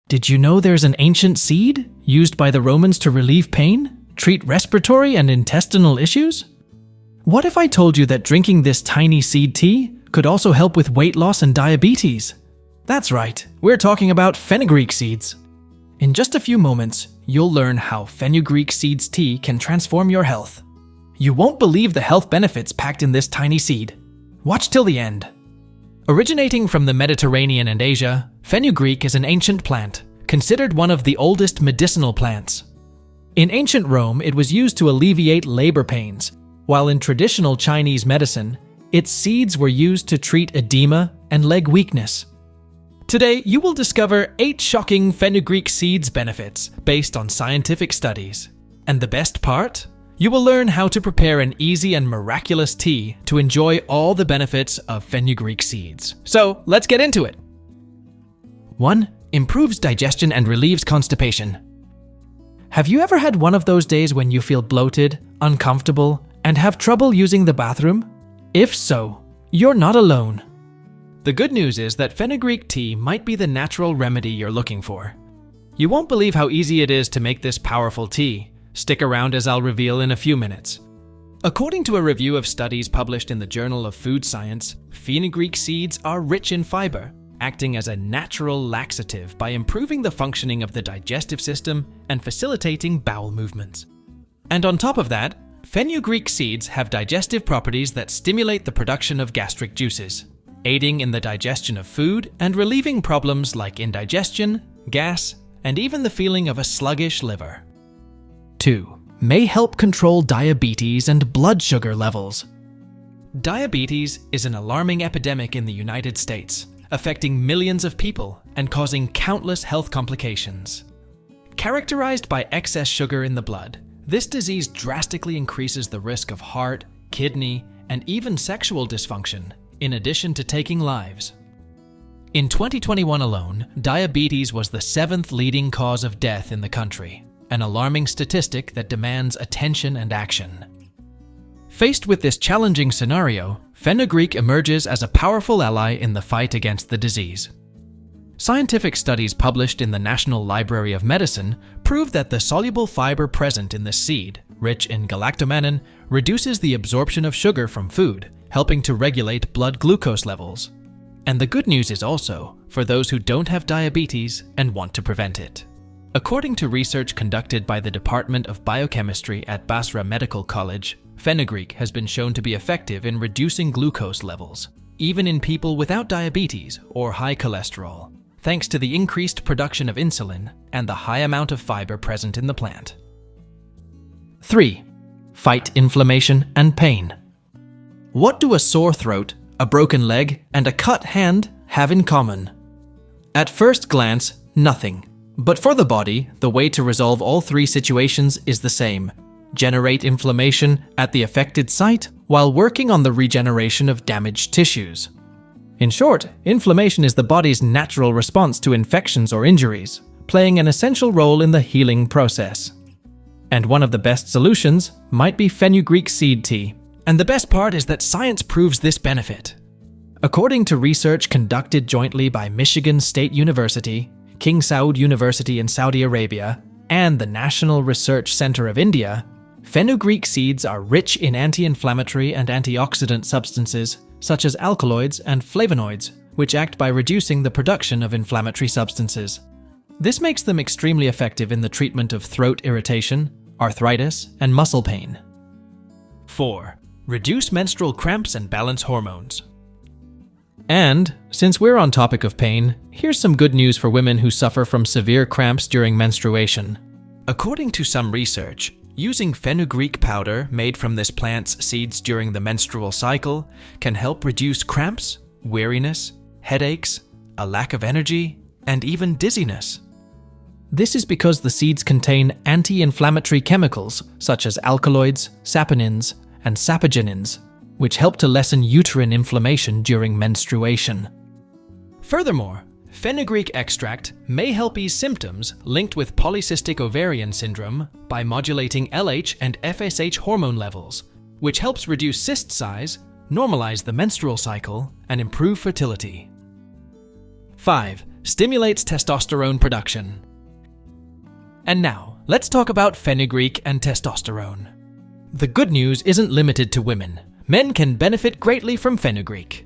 Did you know there's an ancient seed used by the Romans to relieve pain, treat respiratory and intestinal issues? What if I told you that drinking this tiny seed tea could also help with weight loss and diabetes? That's right, we're talking about fenugreek seeds. In just a few moments, you'll learn how fenugreek seeds tea can transform your health. You won't believe the health benefits packed in this tiny seed. Watch till the end. Originating from the Mediterranean and Asia, fenugreek is an ancient plant, considered one of the oldest medicinal plants. In ancient Rome, it was used to alleviate labor pains, while in traditional Chinese medicine, its seeds were used to treat edema and leg weakness. Today, you will discover 8 shocking fenugreek seeds benefits based on scientific studies. And the best part? You will learn how to prepare an easy and miraculous tea to enjoy all the benefits of fenugreek seeds. So, let's get into it. 1. Improves digestion and relieves constipation. Have you ever had one of those days when you feel bloated, uncomfortable, and have trouble using the bathroom? If so, you're not alone. The good news is that fenugreek tea might be the natural remedy you're looking for. You won't believe how easy it is to make this powerful tea. Stick around as I'll reveal in a few minutes. According to a review of studies published in the Journal of Food Science, fenugreek seeds are rich in fiber, acting as a natural laxative by improving the functioning of the digestive system and facilitating bowel movements. And on top of that, fenugreek seeds have digestive properties that stimulate the production of gastric juices, aiding in the digestion of food and relieving problems like indigestion, gas, and even the feeling of a sluggish liver. 2. May help control diabetes and blood sugar levels. Diabetes is an alarming epidemic in the United States, affecting millions of people and causing countless health complications. Characterized by excess sugar in the blood, this disease drastically increases the risk of heart, kidney, and even sexual dysfunction, in addition to taking lives. In 2021 alone, diabetes was the 7th leading cause of death in the country, an alarming statistic that demands attention and action. Faced with this challenging scenario, fenugreek emerges as a powerful ally in the fight against the disease. Scientific studies published in the National Library of Medicine prove that the soluble fiber present in this seed, rich in galactomannan, reduces the absorption of sugar from food, helping to regulate blood glucose levels. And the good news is also for those who don't have diabetes and want to prevent it. According to research conducted by the Department of Biochemistry at Basra Medical College, fenugreek has been shown to be effective in reducing glucose levels, even in people without diabetes or high cholesterol, thanks to the increased production of insulin and the high amount of fiber present in the plant. 3. Fight inflammation and pain. What do a sore throat, a broken leg, and a cut hand have in common? At first glance, nothing. But for the body, the way to resolve all 3 situations is the same: generate inflammation at the affected site while working on the regeneration of damaged tissues. In short, inflammation is the body's natural response to infections or injuries, playing an essential role in the healing process. And one of the best solutions might be fenugreek seed tea. And the best part is that science proves this benefit. According to research conducted jointly by Michigan State University, King Saud University in Saudi Arabia, and the National Research Center of India, fenugreek seeds are rich in anti-inflammatory and antioxidant substances such as alkaloids and flavonoids, which act by reducing the production of inflammatory substances. This makes them extremely effective in the treatment of throat irritation, arthritis, and muscle pain. 4. Reduce menstrual cramps and balance hormones. And, since we're on topic of pain, here's some good news for women who suffer from severe cramps during menstruation. According to some research, using fenugreek powder made from this plant's seeds during the menstrual cycle can help reduce cramps, weariness, headaches, a lack of energy, and even dizziness. This is because the seeds contain anti-inflammatory chemicals such as alkaloids, saponins, and sapogenins, which help to lessen uterine inflammation during menstruation. Furthermore, fenugreek extract may help ease symptoms linked with polycystic ovarian syndrome by modulating LH and FSH hormone levels, which helps reduce cyst size, normalize the menstrual cycle, and improve fertility. 5. stimulates testosterone production. And now, let's talk about fenugreek and testosterone. The good news isn't limited to women. Men can benefit greatly from fenugreek.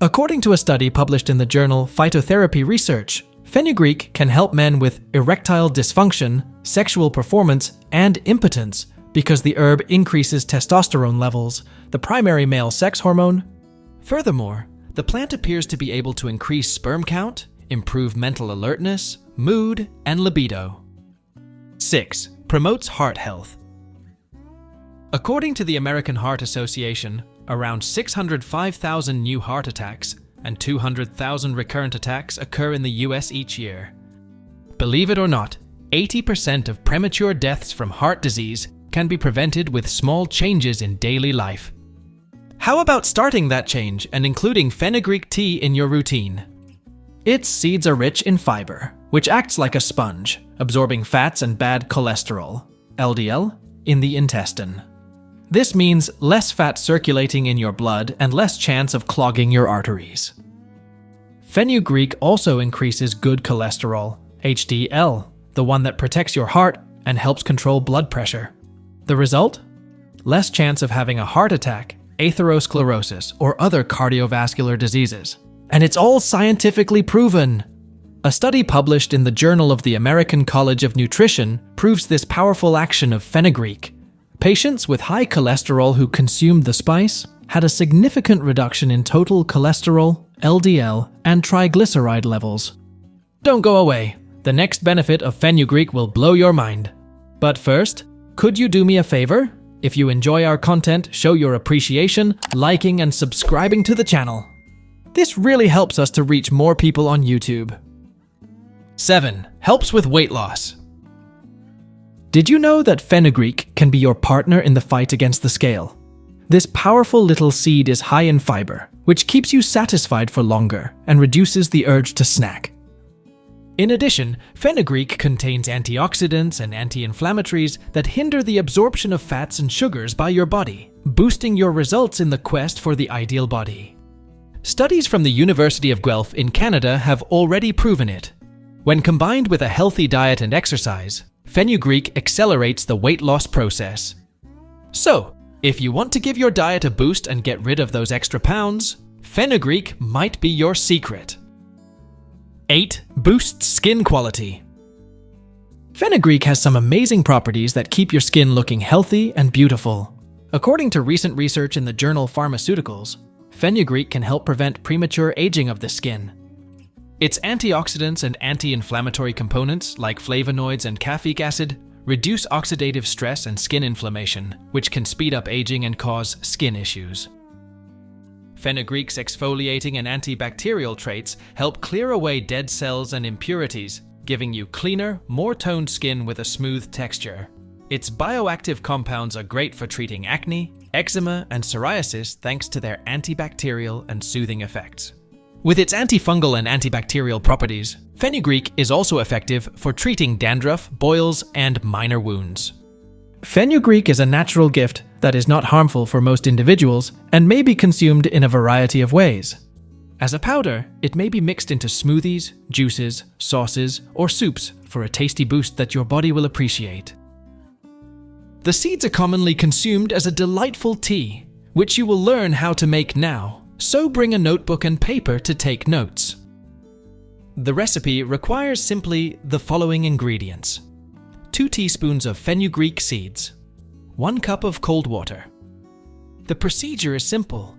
According to a study published in the journal Phytotherapy Research, fenugreek can help men with erectile dysfunction, sexual performance, and impotence because the herb increases testosterone levels, the primary male sex hormone. Furthermore, the plant appears to be able to increase sperm count, improve mental alertness, mood, and libido. 6. Promotes heart health. According to the American Heart Association, around 605,000 new heart attacks and 200,000 recurrent attacks occur in the US each year. Believe it or not, 80% of premature deaths from heart disease can be prevented with small changes in daily life. How about starting that change and including fenugreek tea in your routine? Its seeds are rich in fiber, which acts like a sponge, absorbing fats and bad cholesterol, LDL, in the intestine. This means less fat circulating in your blood and less chance of clogging your arteries. Fenugreek also increases good cholesterol, HDL, the one that protects your heart and helps control blood pressure. The result? Less chance of having a heart attack, atherosclerosis, or other cardiovascular diseases. And it's all scientifically proven. A study published in the Journal of the American College of Nutrition proves this powerful action of fenugreek. Patients with high cholesterol who consumed the spice had a significant reduction in total cholesterol, LDL, and triglyceride levels. Don't go away. The next benefit of fenugreek will blow your mind. But first, could you do me a favor? If you enjoy our content, show your appreciation, liking and subscribing to the channel. This really helps us to reach more people on YouTube. 7. Helps with weight loss. Did you know that fenugreek can be your partner in the fight against the scale? This powerful little seed is high in fiber, which keeps you satisfied for longer and reduces the urge to snack. In addition, fenugreek contains antioxidants and anti-inflammatories that hinder the absorption of fats and sugars by your body, boosting your results in the quest for the ideal body. Studies from the University of Guelph in Canada have already proven it. When combined with a healthy diet and exercise, fenugreek accelerates the weight loss process. So, if you want to give your diet a boost and get rid of those extra pounds, fenugreek might be your secret. 8. Boosts skin quality. Fenugreek has some amazing properties that keep your skin looking healthy and beautiful. According to recent research in the journal Pharmaceuticals, fenugreek can help prevent premature aging of the skin. Its antioxidants and anti-inflammatory components, like flavonoids and caffeic acid, reduce oxidative stress and skin inflammation, which can speed up aging and cause skin issues. Fenugreek's exfoliating and antibacterial traits help clear away dead cells and impurities, giving you cleaner, more toned skin with a smooth texture. Its bioactive compounds are great for treating acne, eczema, and psoriasis thanks to their antibacterial and soothing effects. With its antifungal and antibacterial properties, fenugreek is also effective for treating dandruff, boils, and minor wounds. Fenugreek is a natural gift that is not harmful for most individuals and may be consumed in a variety of ways. As a powder, it may be mixed into smoothies, juices, sauces, or soups for a tasty boost that your body will appreciate. The seeds are commonly consumed as a delightful tea, which you will learn how to make now. So bring a notebook and paper to take notes. The recipe requires simply the following ingredients: 2 teaspoons of fenugreek seeds, 1 cup of cold water. The procedure is simple.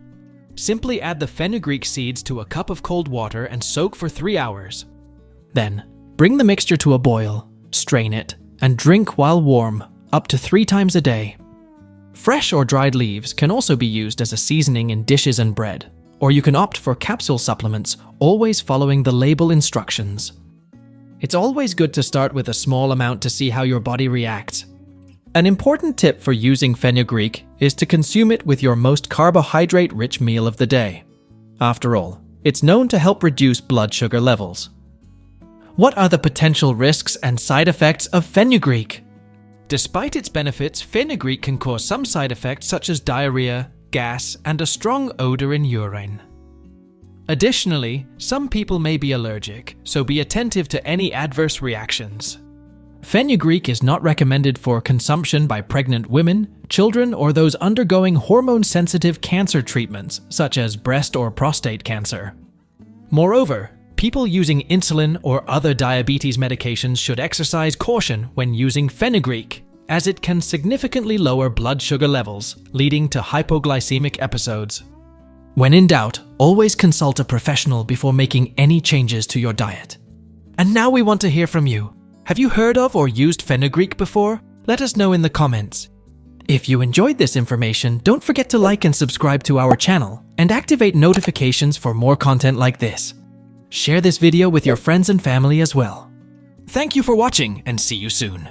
Simply add the fenugreek seeds to a cup of cold water and soak for 3 hours. Then, bring the mixture to a boil, strain it, and drink while warm, up to 3 times a day. Fresh or dried leaves can also be used as a seasoning in dishes and bread, or you can opt for capsule supplements, always following the label instructions. It's always good to start with a small amount to see how your body reacts. An important tip for using fenugreek is to consume it with your most carbohydrate-rich meal of the day. After all, it's known to help reduce blood sugar levels. What are the potential risks and side effects of fenugreek? Despite its benefits, fenugreek can cause some side effects such as diarrhea, gas, and a strong odor in urine. Additionally, some people may be allergic, so be attentive to any adverse reactions. Fenugreek is not recommended for consumption by pregnant women, children, or those undergoing hormone-sensitive cancer treatments, such as breast or prostate cancer. Moreover, people using insulin or other diabetes medications should exercise caution when using fenugreek, as it can significantly lower blood sugar levels, leading to hypoglycemic episodes. When in doubt, always consult a professional before making any changes to your diet. And now we want to hear from you. Have you heard of or used fenugreek before? Let us know in the comments. If you enjoyed this information, don't forget to like and subscribe to our channel and activate notifications for more content like this. Share this video with your friends and family as well. Thank you for watching and see you soon.